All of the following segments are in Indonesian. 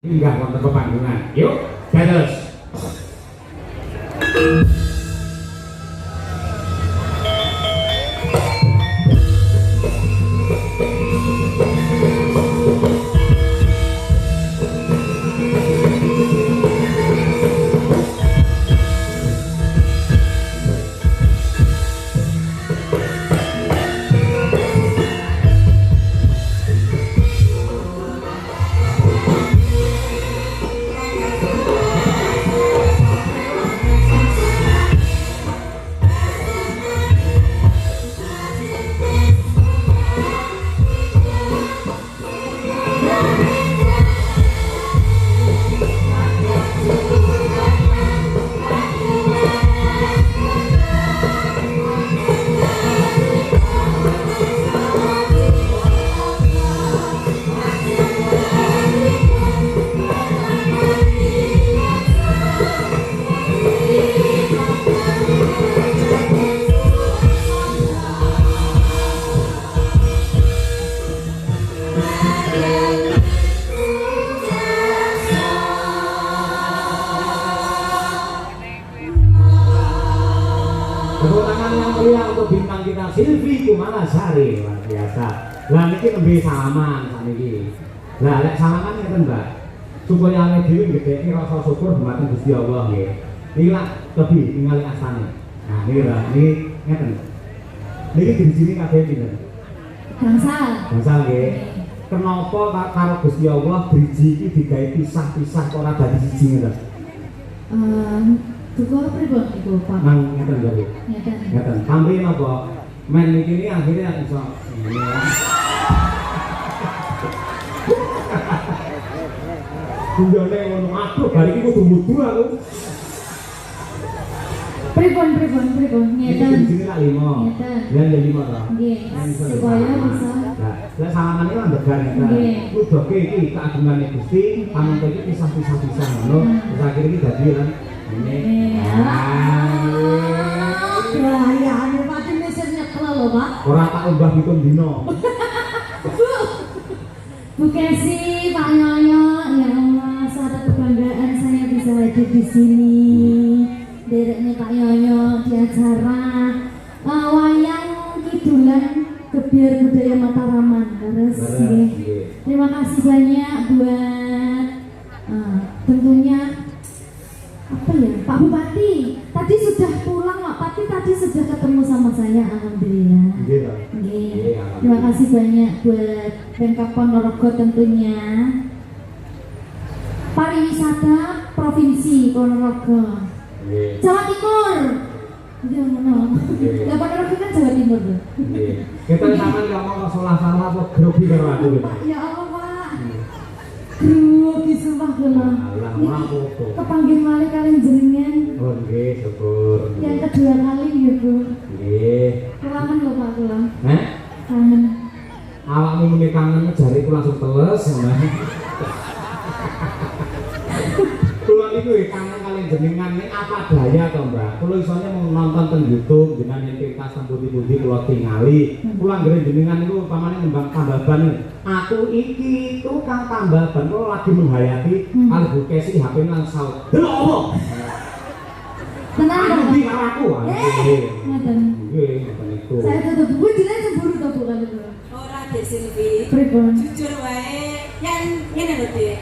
Enggak wonten pepanggungan. Yuk, dados. Silvi Kumalasari, luar biasa. Lah niki nembe salaman sakniki. Lah lek salaman ngeten, Mbak. Supaya awake dhewe gedheki rasa syukur dumateng Gusti Allah nggih. Niki lak lebih ningali asane. Nah, niki lho, niki ngeten. Niki dirijini kabeh pinten? Gangsal. Gangsal nggih. Kenapa karo Gusti Allah driji iki digawe pisah-pisah kok ora dadi siji ngeten? Duka pripun iku, Pak? Nang ngeten lho. Ngeten. Ngeten. Tambahin apa? Men iki ini akhirnya iso ngene ya. Tunjone ngono aduh bar iki kudu mudu aku. Pripun ngeten. Iki sini lak 5. Ngeten. Ya 5 to. Nggih. Supaya bisa. Lah, lek sampeyan iki lan began ngeten. Kudoke iki keagungane Gusti, panonton iki pisah-pisah ngono. Terus akhirnya iki dadi lan ngene. Bahayane pati mesin nyekel lho, Pak. Ora tak umbah hitung dino. Bu Kesi, Pak Nyoyo, ya Allah, suatu kebanggaan saya bisa hadir di sini. Dereknya Pak Nyoyo di acara wayang kidulan Gebiar Budaya Mataraman. Terus, terima kasih banyak buat tentunya apa ya, Pak Bupati. Tadi sudah pulang, Pak Bupati tadi sudah ketemu sama saya, alhamdulillah. Nggih. Terima kasih banyak buat Pemkab Ponorogo tentunya. Pariwisata Provinsi Ponorogo. Jawa Timur. Iya, ngono. Lah Ponorogo kan Jawa Timur tuh. Nggih. Kita sampean ngomong salah-salah apa grogi karo aku gitu. Ya Allah, Pak. Grogi sumpah kula. Lah, ora apa-apa. Kepanggil malih kalian jenengan. Oh nggih, syukur. Yang kedua kali ya, Bu. Nggih. Kangen lho Pak kula. Heh? Kangen. Awakmu muni kangen jariku langsung teles, Mbak. Kula niku kangen kalian jenengan nek apa daya to, Mbak. Kula isone mau nonton teng YouTube jenengan yen kita pundi-pundi kula tingali. Kula nggih jenengan niku upamane nembang tambaban. Aku iki tukang tambaban kula lagi menghayati albu kesi HP nang saut. Lho apa? Tenang dong. Di aku. Nggih. Ngeten. Nggih, ngoten niku. Saya tutup buku jenengan cemburu to Bu kali kula. Ora Dek Silvi. Pripun? Jujur wae, yang ngene lho Dek.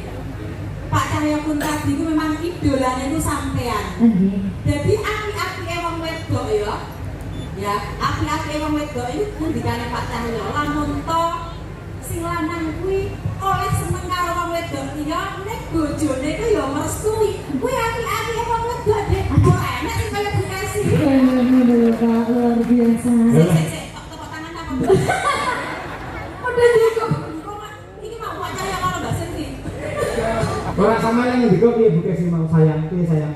Pak Cahyo pun tadi itu memang idolanya itu sampean. Nggih. Jadi api-api wong wedok ya. Ya, api-api wong wedok itu ngendikane Pak Cahyo. Lamun to sing lanang kuwi oleh seneng karo wong wedok ya nek bojone ku ya merestui. Kuwi api-api wong wedok Dek. Ora enak sing kaya Bekasi. Ngono Pak, luar biasa. Sik, tepuk tangan apa? Udah cukup. Iki mau Pak Cahyo karo Mbak Silvi. Ora sama yang ndiko piye Bu Kesi mau sayang, piye sayang.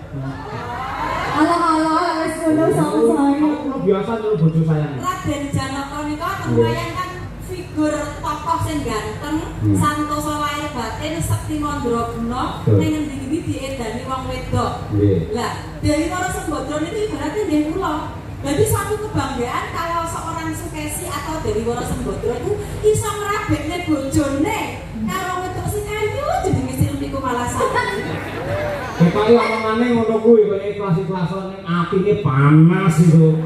Ala wis ngono sama saya. Biasa dulu bojo sayang. Raden Janaka nika tembayan kan figur tokoh sing ganteng, santosa lahir batin, sekti mandraguna, ning ngendi-endi diedani wong wedok. Lah, Dewi Wara Sembadra niku ibaratnya nggih kula. Jadi suatu kebanggaan kalau seorang Sukesi atau Dewi Wara Sembadra itu iso ngrabekne bojone karo wedok sing ayu jenenge Silvi Kumalasari. Ketoke omongane ngono kuwi kok ikhlas-ikhlas ning atine panas itu.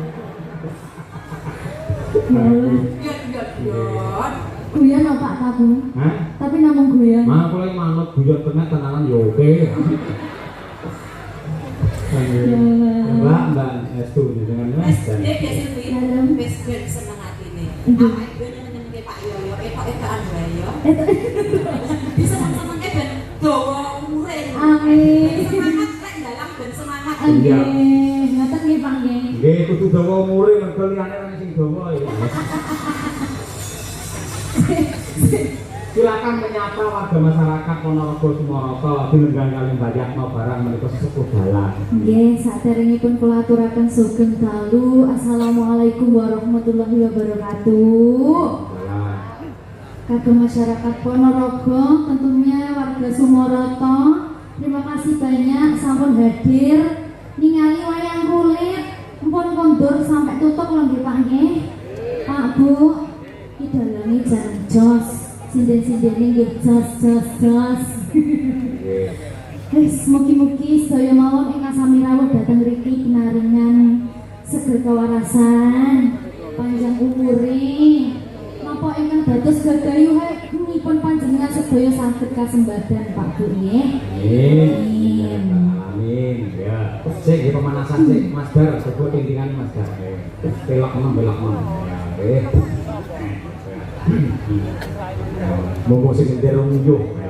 Guyon apa Pak Kabu? Hah? Tapi namung guyon. Mah kowe manut guyon tenan tenanan ya oke. Mbak Estu dengan Mas dan biasa kuwi wis ben seneng atine. Awake dhewe nyenengke Pak Yoyo, etok-etokan wae yo. Diseneng-senengke ben dawa umure. Amin. Semangat rek dalam ben semangat. Nggih, ngoten nggih Pak nggih. nggih kudu dawa umure mergo liyane ora sing dawa ya. Silakan menyapa warga masyarakat Ponorogo Sumoroto dilenggang kalian Bayakno barang menika sesepuh dalan. Nggih, saderengipun kula aturaken sugeng dalu. Assalamualaikum warahmatullahi wabarakatuh. Kagem masyarakat Ponorogo, tentunya warga Sumoroto, terima kasih banyak sampun hadir ningali wayang kulit mpun kondur sampai tutup lho nggih Pak nggih. Pak Bu, iki dalane jan jos. Sinden-sindene nggih jos. Wis mugi-mugi sedaya mawon ingkang sami rawuh dhateng mriki pinaringan seger kawarasan, panjang umure. Napa ingkang dados gegayuhanipun panjenengan sedaya saged kasembadan Pak Bu nggih. Amin. Amin. Ya. Sik nggih pemanasan sik Mas Dar, coba tingtingan Mas Dar. Belok men. Ya, monggo sing ndero nguyuh.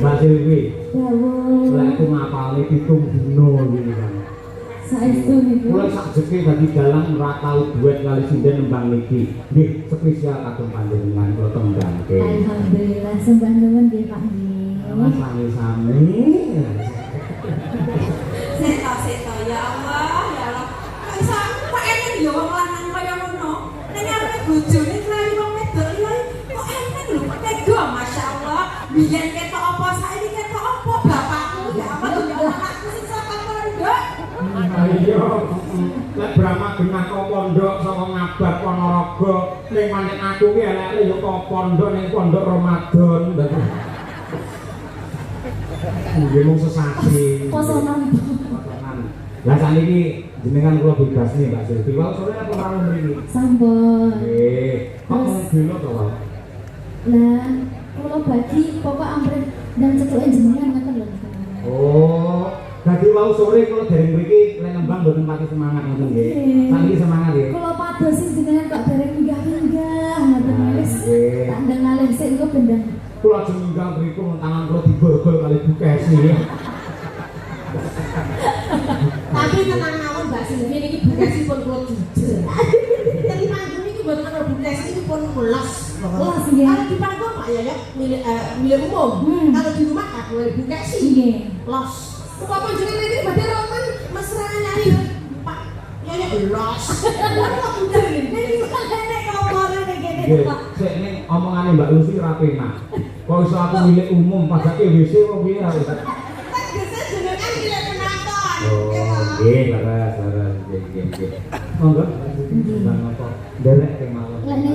Mbak Silvi, lek aku ngapalne 7 dino iki kan. Saestu niku. Mulai sak jeke dadi dalang ora tau duet kali sinden nembang niki. Nggih, spesial kagem panjenengan kula tembanke. Alhamdulillah sembah nuwun nggih Pak nggih. Sami-sami. Seto ya Allah, ya Allah. Kok iso kok enek ya wong lanang kaya ngono. Ning arepe bojone klari wong wedok lho. Kok enek lho, kok tega masyaallah. Biyen ketok apa saiki ketok apa bapakku ya apa tuh anakku sing saka pondok. Ayo, lek Brahma genah kok pondok saka Ngabak Ponorogo, ning maneh aku ki elek yo kok pondok ning pondok Ramadan. Nggih mung sesasi. Posonan. Lah saniki jenengan kula bebas nih Mbak Silvi. Wau sore apa karo mriki? Sampun. Nggih. Kok gelo to, Pak? Lah, kula bagi pokok amrih dan cetuke jenengan ngoten lho. Oh, dadi wau sore kula dereng mriki lek nembang mboten pati semangat ngoten nggih. Saniki semangat nggih. Kula padosi jenengan kok dereng minggah-minggah ngoten wis. Nggih. Tak ndang ngalih sik engko bendang. Kula ajeng minggang mriku tangan kula diborgol kali Bukesi. Tapi tenang mawon Mbak Silvi niki Bukesi pun kula jujur. Jadi panggung niki mboten ana Bukesi niki pun melas. Melas, nggih. Kalau di panggung Pak Yoyo milik umum. Kalau di rumah tak boleh Bukesi. Nggih. Los. Kok panjenengan iki badhe roman mesra nyari Pak Yoyo los. Nek makane ngomongane nek kene Nggih, Pak. sik ning omongane Mbak Lucy ra penak. Kok iso aku milik umum padake WC kok piye aku. Kan biasa jenengan milik penonton. Oh, nggih, laras, nggih. Monggo, nang apa? Derek kemawon. Lek ning